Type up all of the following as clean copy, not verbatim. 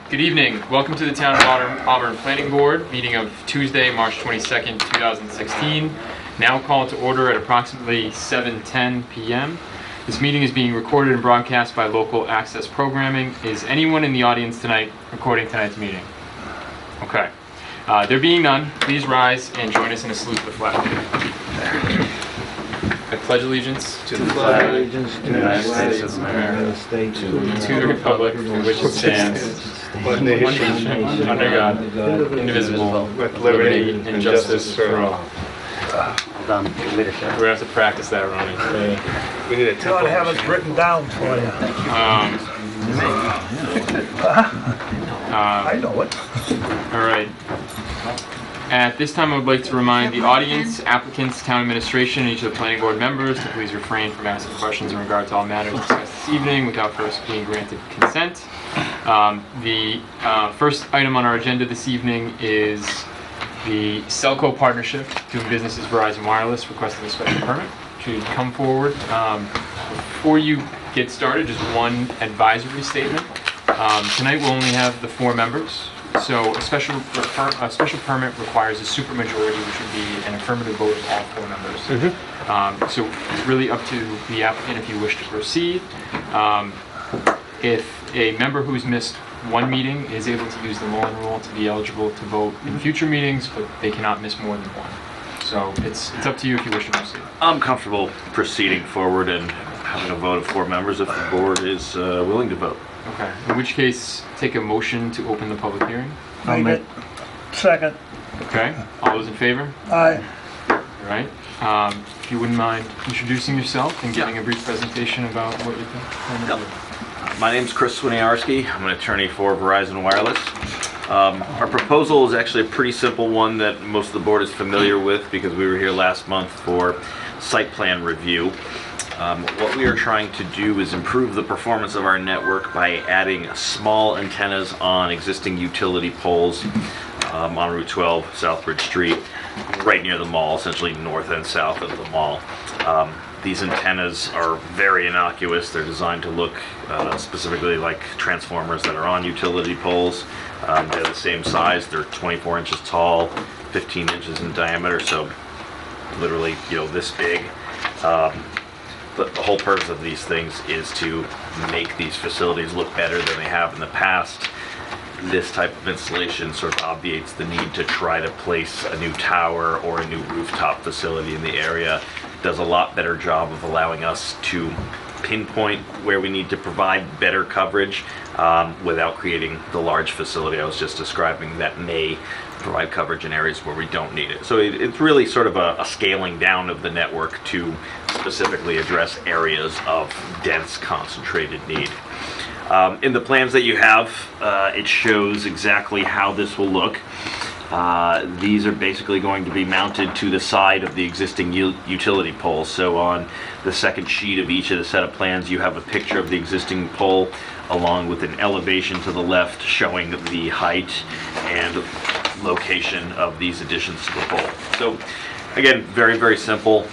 Good evening. Welcome to the Town of Auburn Planning Board meeting of Tuesday, March 22nd, 2016. Now called to order at approximately 7:10 p.m. This meeting is being recorded and broadcast by Local Access Programming. Is anyone in the audience tonight recording tonight's meeting? Okay. There being none, please rise and join us in a salute to the flag. I pledge allegiance to the flag to of the United States of America, to the republic for which it stands, one nation, under God, indivisible, with liberty and justice for all. We're going to have to practice that, Ronnie. We need a You ought tempo to have it machine. written down for you. I know it. All right. At this time, I would like to remind the audience, applicants, town administration, and each of the planning board members to please refrain from asking questions in regard to all matters discussed this evening without first being granted consent. The first item on our agenda this evening is the Cellco partnership doing business as Verizon Wireless requesting a special permit. Should come forward. Before you get started, just one advisory statement. Tonight we'll only have the 4 members. So a special permit requires a supermajority, which would be an affirmative vote of all 4 members. So it's really up to the applicant if you wish to proceed. If a member who's missed one meeting is able to use the Mullen Rule to be eligible to vote in future meetings, but they cannot miss more than one. So it's up to you if you wish to proceed. I'm comfortable proceeding forward and having a vote of 4 members if the board is willing to vote. Okay. In which case, take a motion to open the public hearing. Made it. Second. Okay. All those in favor? Aye. All right. If you wouldn't mind introducing yourself and giving a brief presentation about what you think. Yep. My name's Chris Swiniarski. I'm an attorney for Verizon Wireless. Our proposal is actually a pretty simple one that most of the board is familiar with because we were here last month for site plan review. What we are trying to do is improve the performance of our network by adding small antennas on existing utility poles on Route 12, Southbridge Street, right near the mall, essentially north and south of the mall. These antennas are very innocuous. They're designed to look specifically like transformers that are on utility poles. They're the same size. They're 24 inches tall, 15 inches in diameter, so literally, this big. But the whole purpose of these things is to make these facilities look better than they have in the past. This type of installation sort of obviates the need to try to place a new tower or a new rooftop facility in the area. It does a lot better job of allowing us to pinpoint where we need to provide better coverage without creating the large facility I was just describing that may provide coverage in areas where we don't need it. So it's really sort of a scaling down of the network to specifically address areas of dense concentrated need. In the plans that you have, it shows exactly how this will look. These are basically going to be mounted to the side of the existing utility poles. So on the second sheet of each of the set of plans, you have a picture of the existing pole along with an elevation to the left showing the height and location of these additions to the pole. So again, very, very simple,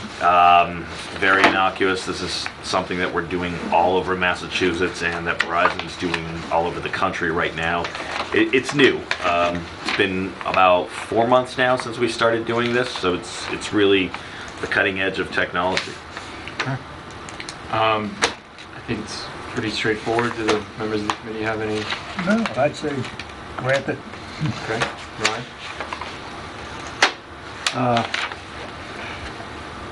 very innocuous. This is something that we're doing all over Massachusetts and that Verizon is doing all over the country right now. It's new. It's been about 4 months now since we started doing this, so it's really the cutting edge of technology. Okay. I think it's pretty straightforward. Do the members of the committee have any? No, I'd say grant it. Okay. Ryan?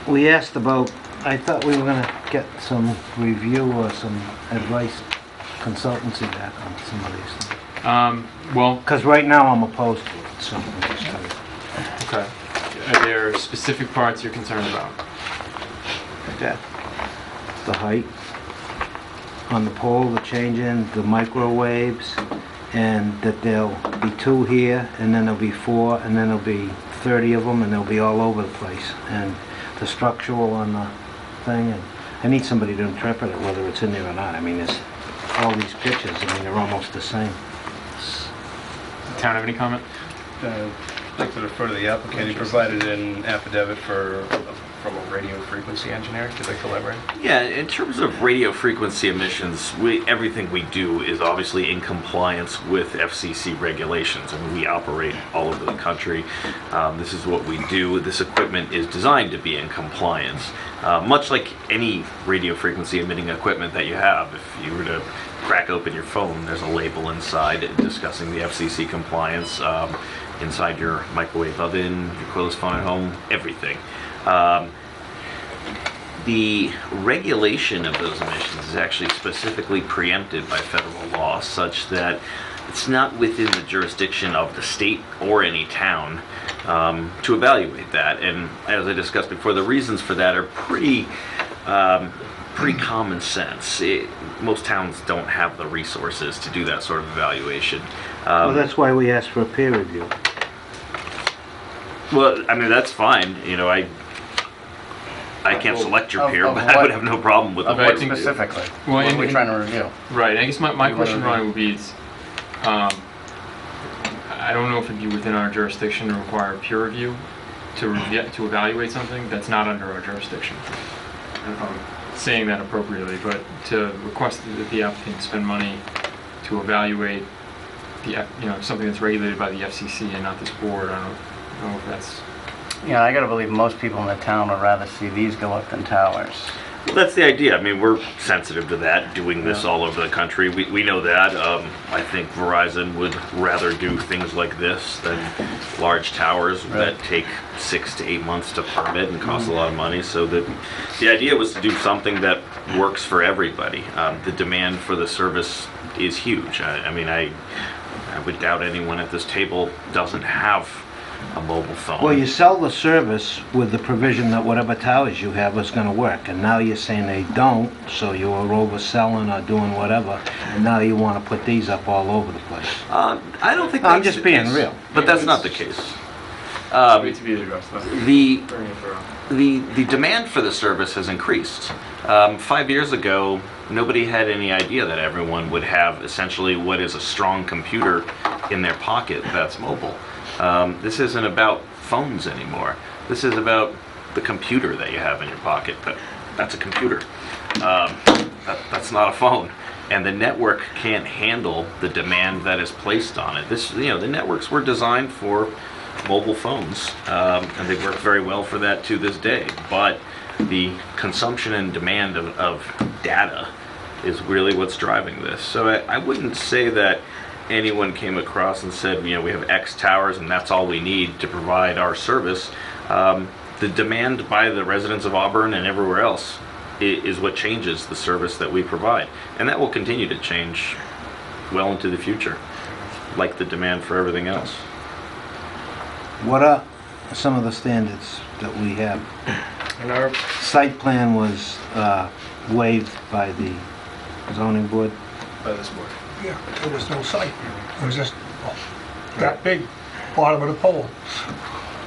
We asked about, I thought we were gonna get some review or some advice, consultancy back on some of these things. Well, Because right now I'm opposed to it, so I'm just telling you. okay. Are there specific parts you're concerned about? That, the height on the pole, the changing, the microwaves, and that there'll be 2 here, and then there'll be 4, and then there'll be 30 of them, and they'll be all over the place. And the structural on the thing, and I need somebody to interpret it, whether it's in there or not. I mean, there's all these pictures, I mean, they're almost the same. Town have any comment? I'd like to refer to the applicant. He provided an affidavit for from a radio frequency engineer. Could they collaborate? Yeah, in terms of radio frequency emissions, everything we do is obviously in compliance with FCC regulations. I mean, we operate all over the country. This is what we do. This equipment is designed to be in compliance. Much like any radio frequency emitting equipment that you have, if you were to crack open your phone, there's a label inside discussing the FCC compliance. Inside your microwave oven, your clothes phone at home, everything. The regulation of those emissions is actually specifically preempted by federal law, such that it's not within the jurisdiction of the state or any town to evaluate that. And as I discussed before, the reasons for that are pretty common sense. Most towns don't have the resources to do that sort of evaluation. Well, that's why we asked for a peer review. Well, I mean, that's fine. You know, I can't select your peer, of but I what? would have no problem with Of it. I what think- specifically? Well, What and- are we trying to review? Right, I guess my You question, wanna- Ronnie, would be, I don't know if it'd be within our jurisdiction to require peer review to evaluate something that's not under our jurisdiction. I don't know if I'm saying that appropriately, but to request that the applicant spend money to evaluate something that's regulated by the FCC and not this board, I don't know if that's... Yeah, I gotta believe most people in the town would rather see these go up than towers. Well, that's the idea. I mean, we're sensitive to that, doing this all over the country. We know that. I think Verizon would rather do things like this than large towers that take 6 to 8 months to permit and cost a lot of money. So the idea was to do something that works for everybody. The demand for the service is huge. I mean, I would doubt anyone at this table doesn't have a mobile phone. Well, you sell the service with the provision that whatever towers you have is gonna work, and now you're saying they don't, so you are overselling or doing whatever, and now you wanna put these up all over the place. I don't think I'm that's just the being case. real. But that's not the case. Wait to be addressed. The Bring it through. the demand for the service has increased. 5 years ago, nobody had any idea that everyone would have essentially what is a strong computer in their pocket that's mobile. This isn't about phones anymore. This is about the computer that you have in your pocket. That's a computer. That's not a phone. And the network can't handle the demand that is placed on it. The networks were designed for mobile phones, and they work very well for that to this day. But the consumption and demand of data is really what's driving this. So I wouldn't say that anyone came across and said, we have X towers and that's all we need to provide our service. The demand by the residents of Auburn and everywhere else is what changes the service that we provide. And that will continue to change well into the future, like the demand for everything else. What are some of the standards that we have? And our Site plan was waived by the zoning board. by this board. Yeah, there was no site. It was just that big, bottom of the pole.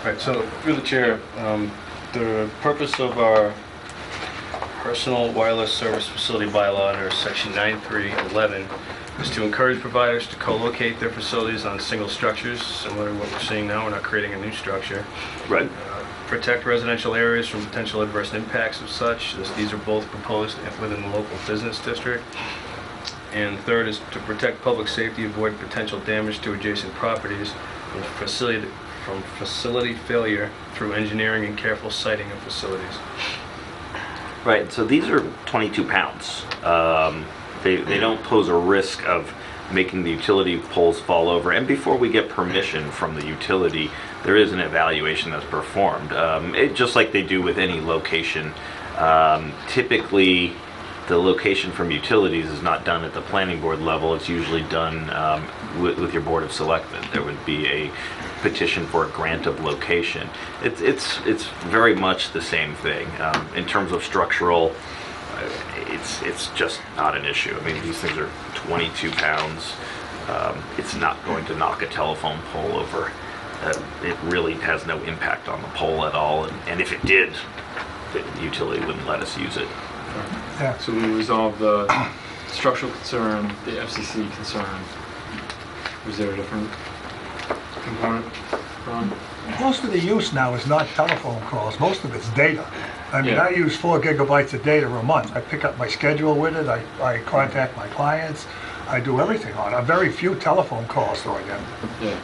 Right, so through the chair, the purpose of our personal wireless service facility bylaw under section 9311 is to encourage providers to co-locate their facilities on single structures, similar to what we're seeing now. We're not creating a new structure. Right. Protect residential areas from potential adverse impacts of such. These are both proposed within the local business district. And third is to protect public safety, avoid potential damage to adjacent properties from facility failure through engineering and careful siting of facilities. Right, so these are 22 pounds. They don't pose a risk of making the utility poles fall over. And before we get permission from the utility, there is an evaluation that's performed. Just like they do with any location. Typically, the location from utilities is not done at the planning board level. It's usually done with your board of selectmen. There would be a petition for a grant of location. It's very much the same thing. In terms of structural, it's just not an issue. I mean, these things are 22 pounds. It's not going to knock a telephone pole over. It really has no impact on the pole at all. And if it did, the utility wouldn't let us use it. Yeah. So we resolved the structural concern, the FCC concern. Was there a different component? Ron? Most of the use now is not telephone calls, most of it's data. I mean, Yeah. I use 4 gigabytes of data a month. I pick up my schedule with it, I contact my clients, I do everything on it. Very few telephone calls though again. Yeah.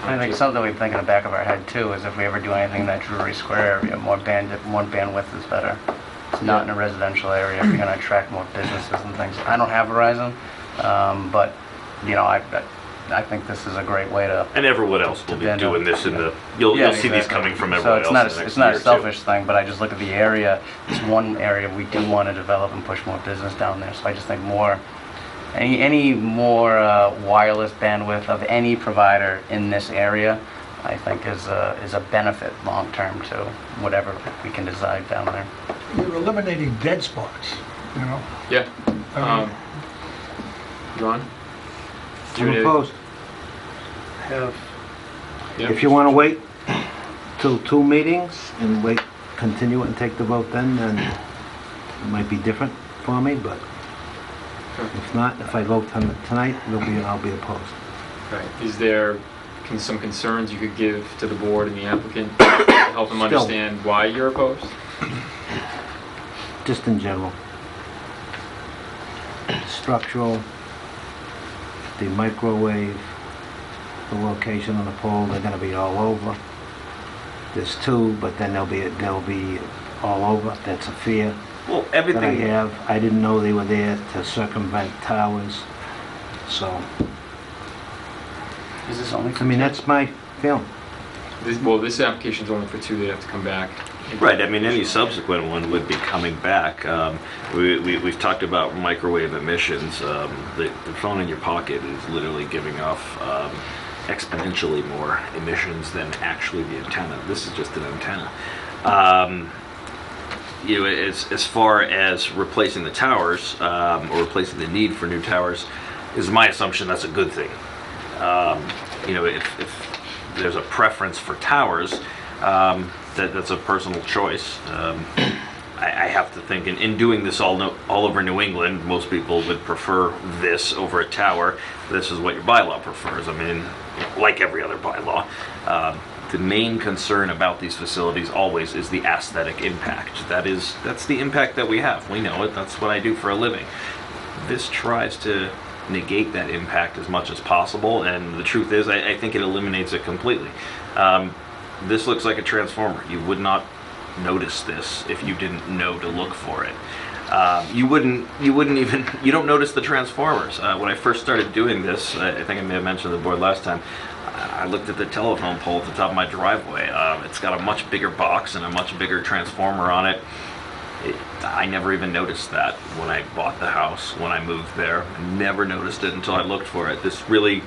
I think something we think in the back of our head too is if we ever do anything in that Drury Square area, more bandwidth is better. It's not in a residential area if you're gonna attract more businesses and things. I don't have Verizon, but, you know, I think this is a great way to. And everyone else will be Then, doing this in the, you'll Yeah, see these exactly. coming from So everyone it's else not in the next it's not year a or two. selfish thing, but I just look at the area. It's one area we do want to develop and push more business down there. So I just think any more wireless bandwidth of any provider in this area, I think is a benefit long term to whatever we can decide down there. You're eliminating dead spots, you know? Yeah. I mean- Ron? I'm opposed. Have Yeah. If you want to wait till 2 meetings and wait, continue it and take the vote then it might be different for me, but if not, if I vote tonight, I'll be opposed. Right. Is there some concerns you could give to the board and the applicant to help them Still. understand why you're opposed? Just in general. Structural, the microwave, the location on the pole, they're gonna be all over. There's 2, but then they'll be all over. That's a fear Well, that I everything, have. I didn't know they were there to circumvent towers. So, is this only? I mean, that's my feeling. This application's only for 2, they have to come back. right, I mean, any subsequent one would be coming back. We've talked about microwave emissions. The phone in your pocket is literally giving off exponentially more emissions than actually the antenna. This is just an antenna. You know, as far as replacing the towers, or replacing the need for new towers, is my assumption that's a good thing. You know, if there's a preference for towers, that's a personal choice. I have to think, in doing this all over New England, most people would prefer this over a tower. This is what your bylaw prefers. I mean, like every other bylaw. The main concern about these facilities always is the aesthetic impact. That's the impact that we have. We know it. That's what I do for a living. This tries to negate that impact as much as possible, and the truth is, I think it eliminates it completely. This looks like a transformer. You would not notice this if you didn't know to look for it. You don't notice the transformers. When I first started doing this, I think I may have mentioned to the board last time, I looked at the telephone pole at the top of my driveway. It's got a much bigger box and a much bigger transformer on it. I never even noticed that when I bought the house, when I moved there. I never noticed it until I looked for it. This really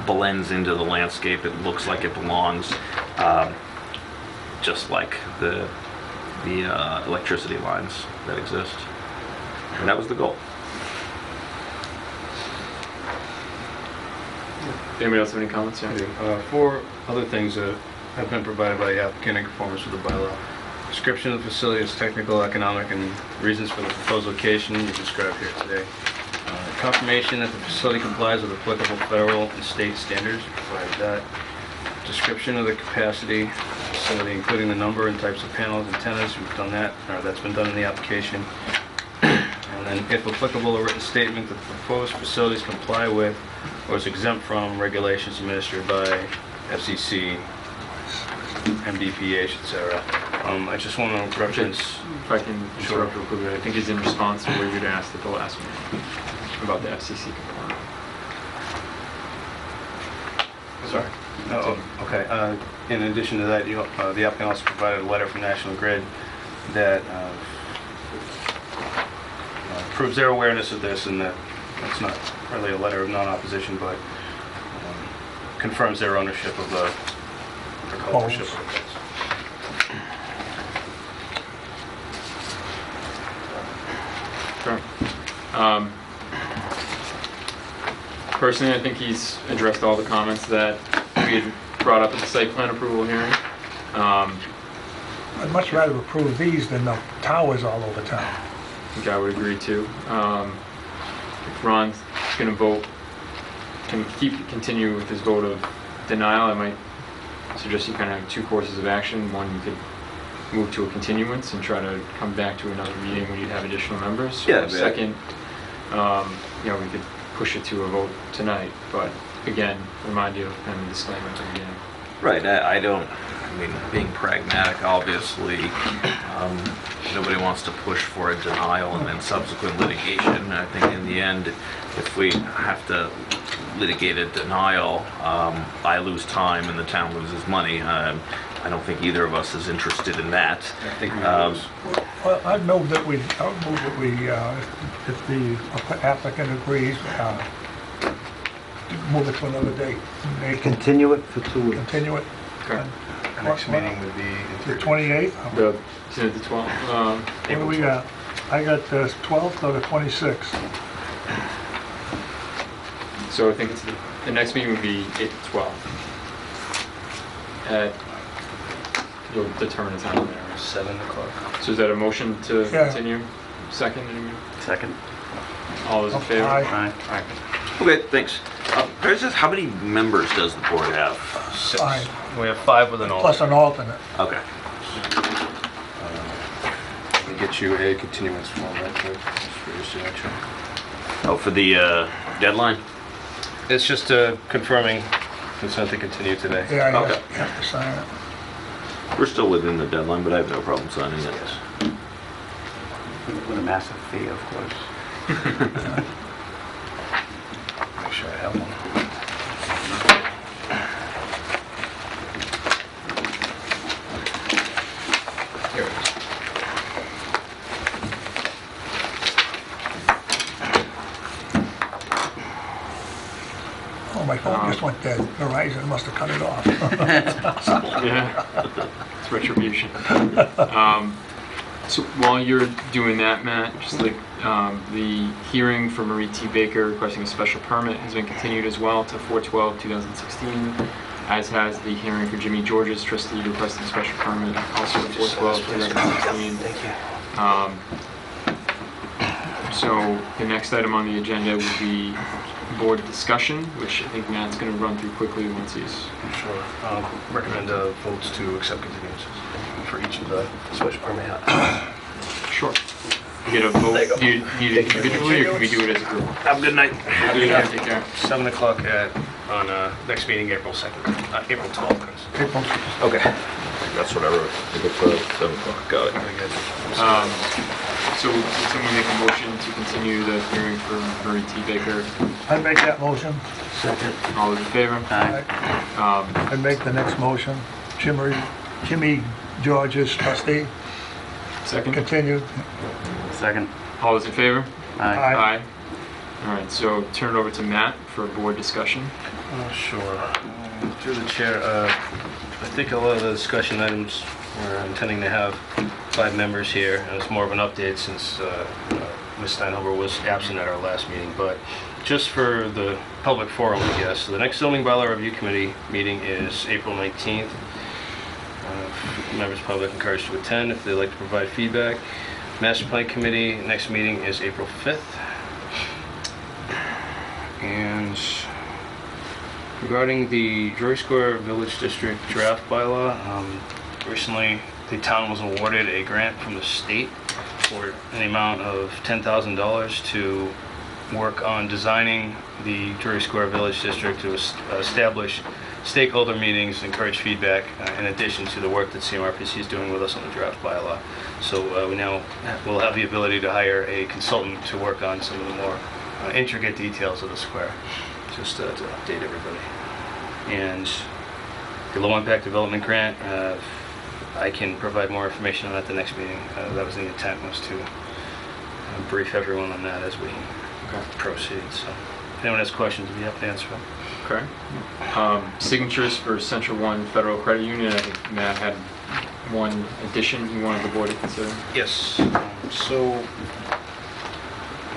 blends into the landscape. It looks like it belongs, just like the electricity lines that exist. And that was the goal. Anybody else have any comments? Yeah. I do. 4 other things that have been provided by the applicant in conformance with the bylaw. Description of the facility as technical, economic, and reasons for the proposed location is described here today. Confirmation that the facility complies with applicable federal and state standards, provide that. Description of the capacity of the facility, including the number and types of panels, antennas, we've done that, or that's been done in the application. And then, if applicable, a written statement that the proposed facilities comply with or is exempt from regulations administered by FCC, MDPH, etc. I just want to reference, If I can interrupt real quickly, I think it's in response to what you'd asked at the last meeting about the FCC component. sorry. Okay. In addition to that, the applicant also provided a letter from National Grid that proves their awareness of this, and that it's not really a letter of non-opposition, but confirms their ownership of the ownership of the place. Sure. Personally, I think he's addressed all the comments that we had brought up at the site plan approval hearing. I'd much rather approve these than the towers all over town. I think I would agree too. If Ron's gonna vote, continue with his vote of denial, I might suggest you kind of have two courses of action. One, you could move to a continuance and try to come back to another meeting when you have additional members. Yeah, Or but- second, we could push it to a vote tonight, but again, remind you of kind of the disclaimer at the beginning. Right, I mean, being pragmatic, obviously, nobody wants to push for a denial and then subsequent litigation. I think in the end, if we have to litigate a denial, I lose time and the town loses money. I don't think either of us is interested in that. I think we Um, Well, I'd move that we, if the applicant agrees, move it to another date. They can Continue it for 2 weeks. continue it. Okay. The next meeting would be The 28th? Isn't it the 12th? What do we got? I got the 12th or the 26th. So I think it's the next meeting would be April 12th. You'll determine a time there. 7 o'clock. So is that a motion to Yeah. continue? Second, anyone? Second. All those in favor? Aye. Aye. Aye. Okay, thanks. How many members does the board have? 6. Aye. We have 5 with an Plus alternate. an alternate. Okay. We get you a continuance form, right, for your signature. Oh, for the deadline? It's just confirming consent to continue today. Yeah, you Okay. have to sign it. We're still within the deadline, but I have no problem signing it. With a massive fee, of course. Make sure I have one. Here it is. Oh, my phone just went dead. Verizon must have cut it off. Yeah, it's retribution. So while you're doing that, Matt, just like the hearing for Marie T. Baker requesting a special permit has been continued as well to 4/12/2016, as has the hearing for Jimmy George's trustee requesting a special permit, also to 4/12/2016. Thank you. So the next item on the agenda would be board discussion, which I think Matt's going to run through quickly once he's... Sure. Recommend votes to accept continuances for each of the special permit. Sure. You get a vote. Do you need it individually, or can we do it as a group? Have a good night. Take care. 7 o'clock on next meeting, April 2nd, April 12th, Chris. April, Okay. That's what I wrote. I think it's 7 o'clock. Got it. Very good. So would someone make a motion to continue the hearing for Marie T. Baker? I'd make that motion. Second. All those in favor? Aye. I'd make the next motion. Jimmy George's trustee, Second? continued. Second. All those in favor? Aye. Aye. All right, so turn it over to Matt for board discussion. Sure. Through the chair, I think a lot of the discussion items we're intending to have 5 members here, and it's more of an update since Ms. Steinhuber was absent at our last meeting, but just for the public forum, I guess. So the next zoning bylaw review committee meeting is April 19th. Members of the public encouraged to attend if they'd like to provide feedback. Master Plan Committee, next meeting is April 5th. And regarding the Drury Square Village District draft bylaw, recently the town was awarded a grant from the state for an amount of $10,000 to work on designing the Drury Square Village District to establish stakeholder meetings, encourage feedback, in addition to the work that CMRPC is doing with us on the draft bylaw. So we now will have the ability to hire a consultant to work on some of the more intricate details of the square, just to update everybody. And the low impact development grant, I can provide more information on that at the next meeting. That was the intent, was to brief everyone on that as we proceed. So if anyone has questions, we'll be happy to answer them. Okay. Signatures for Central One Federal Credit Union. I think Matt had one addition he wanted the board to consider. Yes. So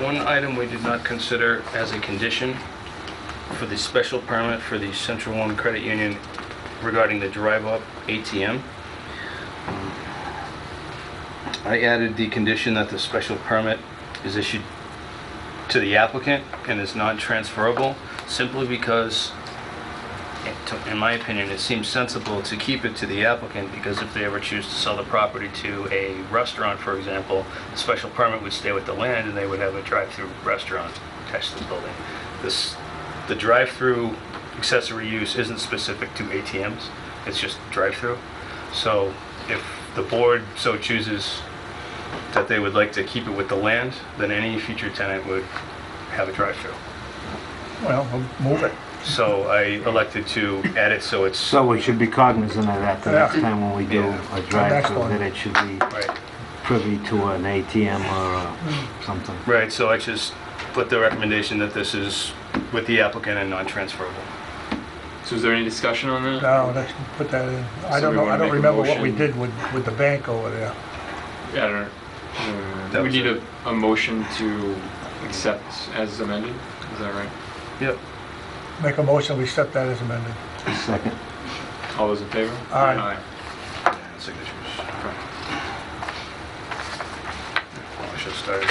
one item we did not consider as a condition for the special permit for the Central One Credit Union regarding the drive-up ATM. I added the condition that the special permit is issued to the applicant and is non-transferable, simply because in my opinion, it seems sensible to keep it to the applicant, because if they ever choose to sell the property to a restaurant, for example, the special permit would stay with the land and they would have a drive-through restaurant attached to the building. The drive-through accessory use isn't specific to ATMs, it's just drive-through. So if the board so chooses that they would like to keep it with the land, then any future tenant would have a drive-through. Well, we'll move it. So I elected to add it so it's, So we should be cognizant of that the next Yeah. time when we do Yeah. a drive-through, one. that it should be right, privy to an ATM or something. right, so I just put the recommendation that this is with the applicant and non-transferable. So is there any discussion on that? No, let's put that in. I So don't we know, wanna I don't make a remember what we motion. did with the bank over there. Yeah, I don't know. That We was need it. a motion to accept as amended, is that right? Yep. Make a motion, we accept that as amended. Second. All those in favor? Aye. Signatures. Oh, I should have started.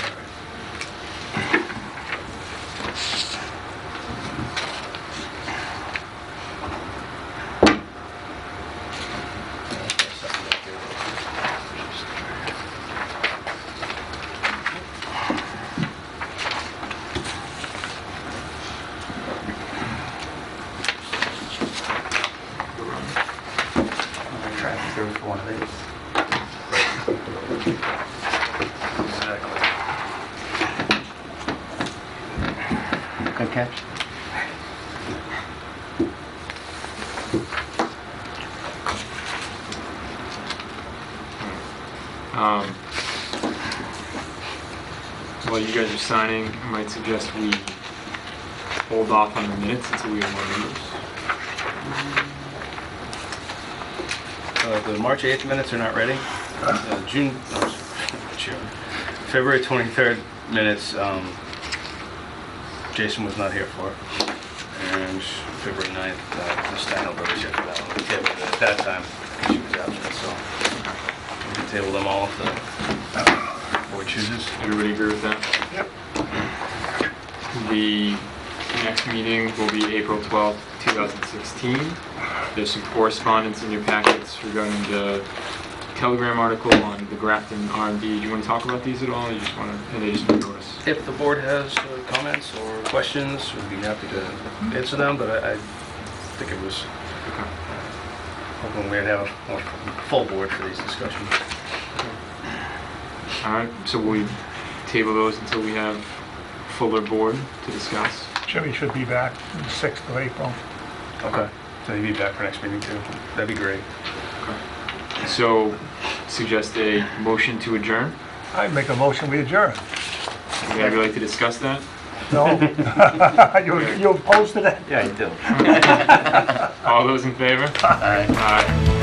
Drive through for one of these. Exactly. Good catch. While you guys are signing, I might suggest we hold off on the minutes until we have more members. The March 8th minutes are not ready. June, February 23rd minutes, Jason was not here for. And February 9th, Ms. Steinberg was here for that one. We tabled it at that time, she was absent, so we can table them all if the board chooses. Everybody agree with that? Yep. The next meeting will be April 12th, 2016. There's some correspondence in your packets regarding the Telegram article on the Grafton R&D. Do you want to talk about these at all? Or you just want to, and they just want to notice? If the board has comments or questions, we'd be happy to answer them, but I think it was hoping we'd have a more full board for these discussions. All right, so we table those until we have fuller board to discuss. Jimmy should be back on the 6th of April. Okay. So you'd be back for next meeting too? That'd be great. So, suggest a motion to adjourn. I'd make a motion, we adjourn. Would anybody like to discuss that? No? You opposed to that? Yeah, I do. All those in favor? Aye. Aye.